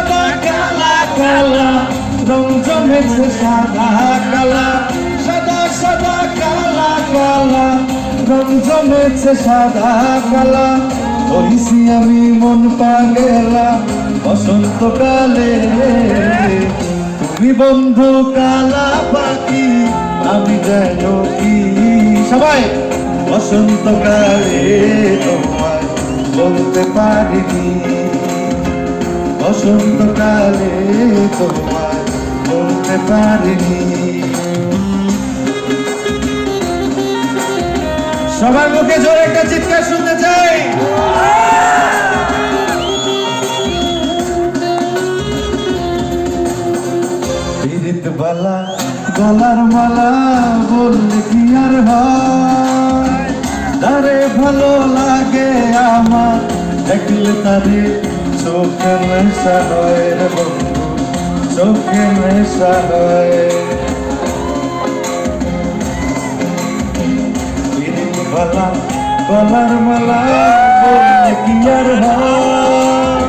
সাদা কালা কালা রং জমেছে সাদা কালা সাদা সাদা কালা কালা রং জমেছে সাদা কালা হইছি আমি মন পাগেলা বসন্তকালে তুমি বন্ধু কালা পাখি আমি যেন কি সবাই বসন্তকালে তোমায় বলতে পারিনি বসন্তকালে তোমায় বলতে পারিনি সবার মুখে জোরে একটা চিৎকার শুনতে চাই বালা গলার মালা বললে কি আর হয় তারে ভালো লাগে আমার দেখলে তারে চোখে নেশা হয় রে বন্ধু চোখে নেশা হয় বালা গলার মালা বললে কি আর হয়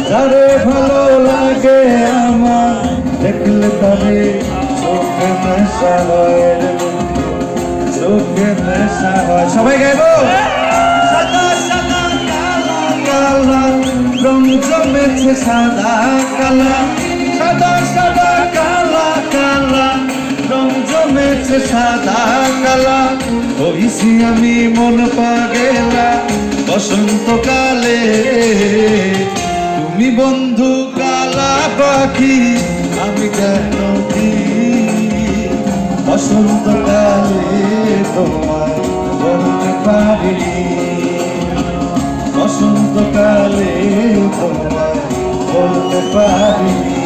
তারে ভালো লাগে আমার দেখলে তারে চোখে নেশা হয় চোখে নেশা হয় সবাই গাইব সাদা সাদা কালা কালা রং জমেছে সাদা কালা সাদা সাদা কালা কালা রং জমেছে সাদা কালা হইছি আমি মন পাগেলা বসন্তকালে তুমি বন্ধু কালা পাখি আমি যেন কি বসন্তকালে তোমায় বলতে পারিনি বসন্তকালে তোমায় বলতে পারিনি